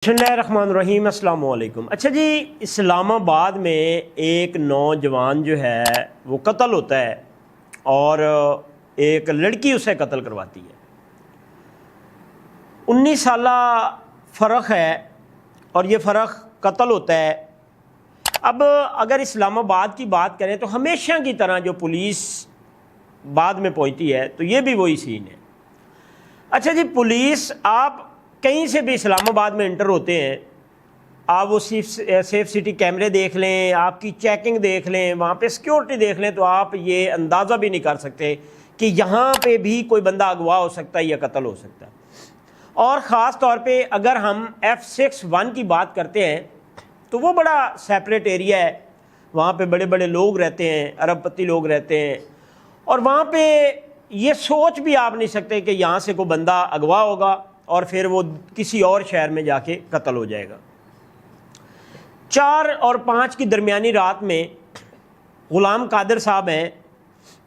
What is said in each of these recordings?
बिस्मिल्लाहिर्रहमानिर्रहीम अस्सलाम वालेकुम। अच्छा जी, इस्लामाबाद में एक नौजवान जो है वो कत्ल होता है और एक लड़की उसे कत्ल करवाती है। 19 साला फ़र्क है और ये फ़र्क कत्ल होता है। अब अगर इस्लामाबाद की बात करें तो हमेशा की तरह जो पुलिस बाद में पहुंचती है तो ये भी वही सीन है। अच्छा जी, पुलिस आप कहीं से भी इस्लामाबाद में इंटर होते हैं, आप वो सेफ सिटी कैमरे देख लें, आपकी चेकिंग देख लें, वहाँ पे सिक्योरिटी देख लें, तो आप ये अंदाज़ा भी नहीं कर सकते कि यहाँ पे भी कोई बंदा अगवा हो सकता है या कत्ल हो सकता है। और ख़ास तौर पे अगर हम F61 की बात करते हैं तो वो बड़ा सेपरेट एरिया है, वहाँ पे बड़े बड़े लोग रहते हैं, अरबपति लोग रहते हैं, और वहाँ पे ये सोच भी आप नहीं सकते कि यहाँ से कोई बंदा अगवा होगा और फिर वो किसी और शहर में जाके कत्ल हो जाएगा। 4 और 5 की दरमियानी रात में ग़ुलाम कादिर साहब हैं,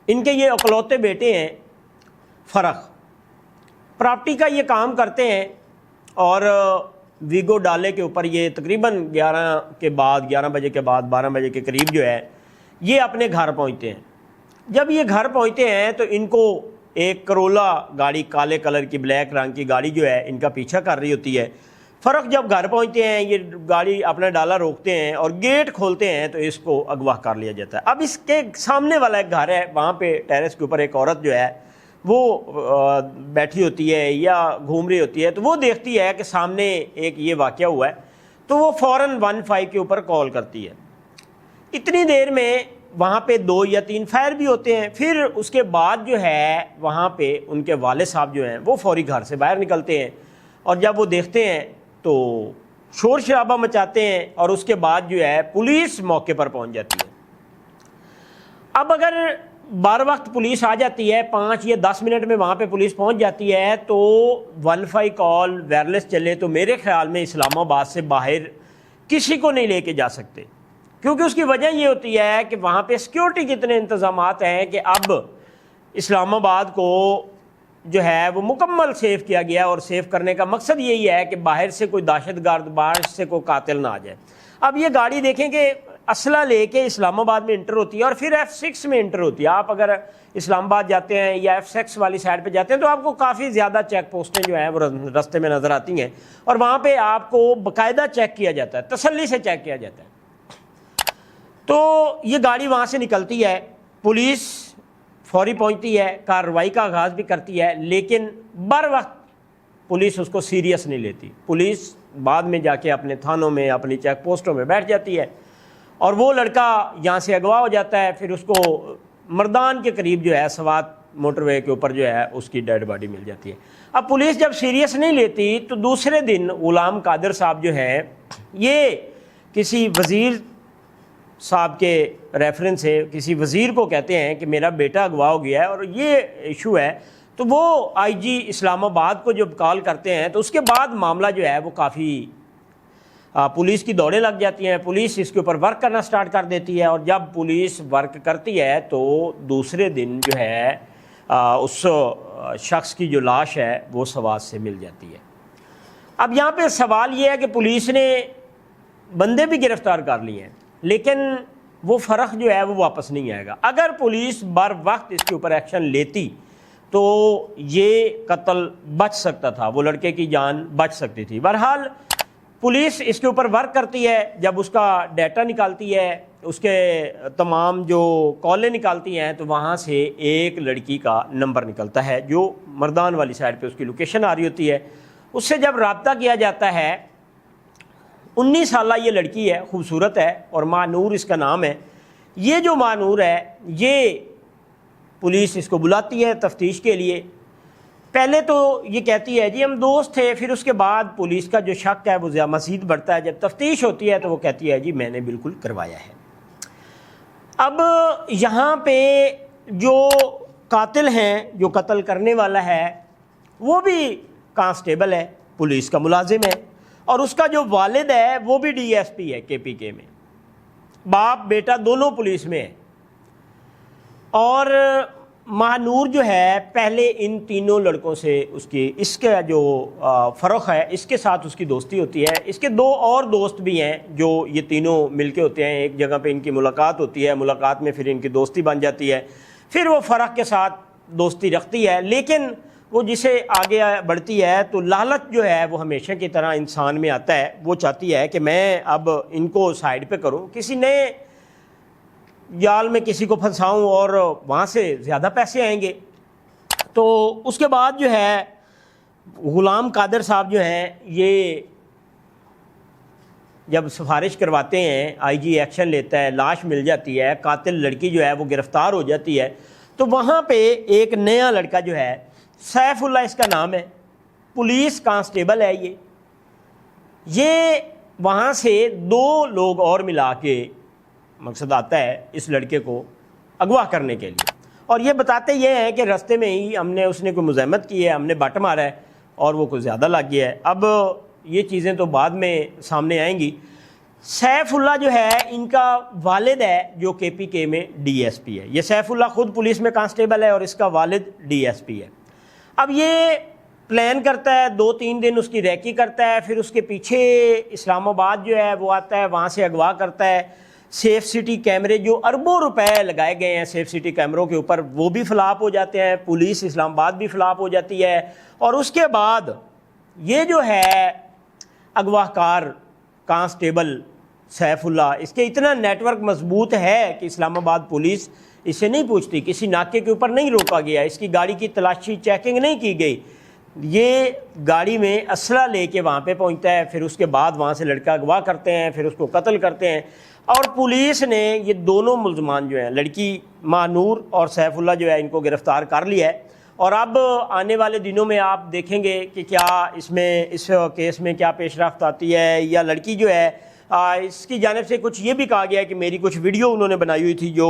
इनके ये इकलौते बेटे हैं फ़र्क, प्रॉपर्टी का ये काम करते हैं और वीगो डाले के ऊपर ये तकरीबन 11 बजे के बाद 12 बजे के करीब जो है ये अपने घर पहुंचते हैं। जब ये घर पहुंचते हैं तो इनको एक करोला गाड़ी, काले कलर की ब्लैक रंग की गाड़ी जो है इनका पीछा कर रही होती है। फ़र्क जब घर पहुंचते हैं, ये गाड़ी अपना डाला रोकते हैं और गेट खोलते हैं तो इसको अगवा कर लिया जाता है। अब इसके सामने वाला एक घर है, वहाँ पे टेरेस के ऊपर एक औरत जो है वो बैठी होती है या घूम रही होती है, तो वो देखती है कि सामने एक ये वाक़या हुआ है, तो वो फ़ौरन 15 के ऊपर कॉल करती है। इतनी देर में वहाँ पे 2 या 3 फायर भी होते हैं। फिर उसके बाद जो है वहाँ पे उनके वाले साहब जो हैं वो फौरी घर से बाहर निकलते हैं और जब वो देखते हैं तो शोर शराबा मचाते हैं और उसके बाद जो है पुलिस मौके पर पहुँच जाती है। अब अगर बार वक्त पुलिस आ जाती है, 5 या 10 मिनट में वहाँ पे पुलिस पहुँच जाती है, तो 15 कॉल वायरलेस चले तो मेरे ख्याल में इस्लामाबाद से बाहर किसी को नहीं लेके जा सकते, क्योंकि उसकी वजह ये होती है कि वहाँ पे सिक्योरिटी के इतने इंतज़ामात हैं कि अब इस्लामाबाद को जो है वो मुकम्मल सेफ़ किया गया, और सेफ़ करने का मकसद यही है कि बाहर से कोई दहशतगर्द, बाहर से कोई कातिल ना आ जाए। अब ये गाड़ी देखें कि असला लेके इस्लामाबाद में इंटर होती है और फिर F6 में इंटर होती है। आप अगर इस्लामाबाद जाते हैं या F6 वाली साइड पे जाते हैं तो आपको काफ़ी ज़्यादा चेक पोस्टें जो हैं वो रास्ते में नज़र आती हैं और वहाँ पे आपको बाकायदा चेक किया जाता है, तसल्ली से चेक किया जाता है। तो ये गाड़ी वहाँ से निकलती है, पुलिस फौरी पहुँचती है, कार्रवाई का आगाज़ भी करती है, लेकिन बर वक्त पुलिस उसको सीरियस नहीं लेती। पुलिस बाद में जाके अपने थानों में, अपनी चेक पोस्टों में बैठ जाती है और वो लड़का यहाँ से अगवा हो जाता है। फिर उसको मर्दान के करीब जो है सवात मोटरवे के ऊपर जो है उसकी डेड बॉडी मिल जाती है। अब पुलिस जब सीरियस नहीं लेती तो दूसरे दिन ग़ुलाम कादिर साहब जो है ये किसी वज़ीर साहब के रेफरेंस से किसी वज़ीर को कहते हैं कि मेरा बेटा अगवा हो गया है और ये इशू है, तो वो IG इस्लामाबाद को जब कॉल करते हैं तो उसके बाद मामला जो है वो काफ़ी पुलिस की दौड़ें लग जाती हैं। पुलिस इसके ऊपर वर्क करना स्टार्ट कर देती है और जब पुलिस वर्क करती है तो दूसरे दिन जो है उस शख्स की जो लाश है वो सवात से मिल जाती है। अब यहाँ पे सवाल ये है कि पुलिस ने बंदे भी गिरफ़्तार कर लिए हैं, लेकिन वो फ़र्क जो है वो वापस नहीं आएगा। अगर पुलिस बर वक्त इसके ऊपर एक्शन लेती तो ये कत्ल बच सकता था, वो लड़के की जान बच सकती थी। बहरहाल पुलिस इसके ऊपर वर्क करती है, जब उसका डाटा निकालती है, उसके तमाम जो कॉलें निकालती हैं, तो वहाँ से एक लड़की का नंबर निकलता है जो मर्दान वाली साइड पे उसकी लोकेशन आ रही होती है। उससे जब रब्ता किया जाता है, 19 साला ये लड़की है, खूबसूरत है और मानूर इसका नाम है। ये जो मानूर है ये पुलिस इसको बुलाती है तफ्तीश के लिए। पहले तो ये कहती है जी हम दोस्त थे, फिर उसके बाद पुलिस का जो शक है वो मज़ीद बढ़ता है। जब तफ्तीश होती है तो वो कहती है जी मैंने बिल्कुल करवाया है। अब यहाँ पे जो कातिल हैं, जो कत्ल करने वाला है, वो भी कांस्टेबल है, पुलिस का मुलाजिम है, और उसका जो वालिद है वो भी DSP है KPK में। बाप बेटा दोनों पुलिस में है। और ماہنور جو ہے پہلے ان تینوں لڑکوں سے اس کا جو فروخ ہے اس کے ساتھ اس کی دوستی ہوتی ہے. اس کے دو اور دوست بھی ہیں جو یہ تینوں مل کے ہوتے ہیں. ایک جگہ پہ ان کی ملاقات ہوتی ہے, ملاقات میں پھر ان کی دوستی بن جاتی ہے, پھر وہ فرق کے ساتھ دوستی رکھتی ہے. لیکن وہ جسے آگے بڑھتی ہے تو لالچ جو ہے وہ ہمیشہ کی طرح انسان میں آتا ہے. وہ چاہتی ہے کہ میں اب ان کو سائڈ پہ کروں, کسی نئے جال میں کسی کو پھنساؤں اور وہاں سے زیادہ پیسے آئیں گے. تو اس کے بعد جو ہے غلام قادر صاحب جو ہیں یہ جب سفارش کرواتے ہیں, آئی جی ایکشن لیتا ہے, لاش مل جاتی ہے, قاتل لڑکی جو ہے وہ گرفتار ہو جاتی ہے, تو وہاں پہ ایک نیا لڑکا جو ہے سیف اللہ اس کا نام ہے, پولیس کانسٹیبل ہے یہ وہاں سے دو لوگ اور ملا کے مقصد آتا ہے اس لڑکے کو اغوا کرنے کے لیے. اور یہ بتاتے یہ ہیں کہ رستے میں ہی اس نے کوئی مزاحمت کی ہے, ہم نے بٹ مارا ہے اور وہ کوئی زیادہ لگ گیا ہے. اب یہ چیزیں تو بعد میں سامنے آئیں گی. سیف اللہ جو ہے ان کا والد ہے جو کے پی کے میں ڈی ایس پی ہے. یہ سیف اللہ خود پولیس میں کانسٹیبل ہے اور اس کا والد ڈی ایس پی ہے. اب یہ پلان کرتا ہے, 2-3 دن اس کی ریکی کرتا ہے, پھر اس کے پیچھے اسلام آباد جو ہے وہ آتا ہے, وہاں سے اغوا کرتا ہے. سیف سٹی کیمرے جو اربوں روپے لگائے گئے ہیں سیف سٹی کیمروں کے اوپر وہ بھی فلاپ ہو جاتے ہیں, پولیس اسلام آباد بھی فلاپ ہو جاتی ہے. اور اس کے بعد یہ جو ہے اغوا کار کانسٹیبل سیف اللہ, اس کے اتنا نیٹ ورک مضبوط ہے کہ اسلام آباد پولیس اس سے نہیں پوچھتی, کسی ناکے کے اوپر نہیں روکا گیا, اس کی گاڑی کی تلاشی چیکنگ نہیں کی گئی. یہ گاڑی میں اسلحہ لے کے وہاں پہ پہنچتا ہے, پھر اس کے بعد وہاں سے لڑکا اغوا کرتے ہیں, پھر اس کو قتل کرتے ہیں. اور پولیس نے یہ دونوں ملزمان جو ہیں, لڑکی ماہنور اور سیف اللہ جو ہے, ان کو گرفتار کر لیا ہے. اور اب آنے والے دنوں میں آپ دیکھیں گے کہ کیا اس کیس میں کیا پیش رفت آتی ہے. یا لڑکی جو ہے اس کی جانب سے کچھ یہ بھی کہا گیا ہے کہ میری کچھ ویڈیو انہوں نے بنائی ہوئی تھی جو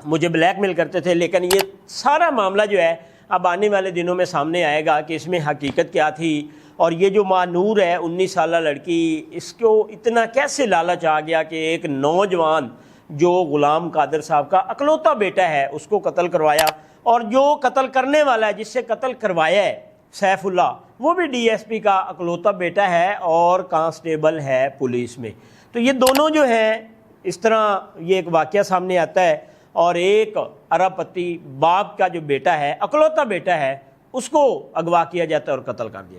مجھے بلیک میل کرتے تھے. لیکن یہ سارا معاملہ جو ہے اب آنے والے دنوں میں سامنے آئے گا کہ اس میں حقیقت کیا تھی. اور یہ جو ماہنور ہے 19 سالہ لڑکی, اس کو اتنا کیسے لالچ آ گیا کہ ایک نوجوان جو غلام قادر صاحب کا اکلوتا بیٹا ہے اس کو قتل کروایا. اور جو قتل کرنے والا ہے, جس سے قتل کروایا ہے سیف اللہ, وہ بھی ڈی ایس پی کا اکلوتا بیٹا ہے اور کانسٹیبل ہے پولیس میں. تو یہ دونوں جو ہیں اس طرح یہ ایک واقعہ سامنے آتا ہے. اور ایک ارب پتی باپ کا جو بیٹا ہے, اکلوتا بیٹا ہے, اس کو اغوا کیا جاتا ہے اور قتل کر دیا.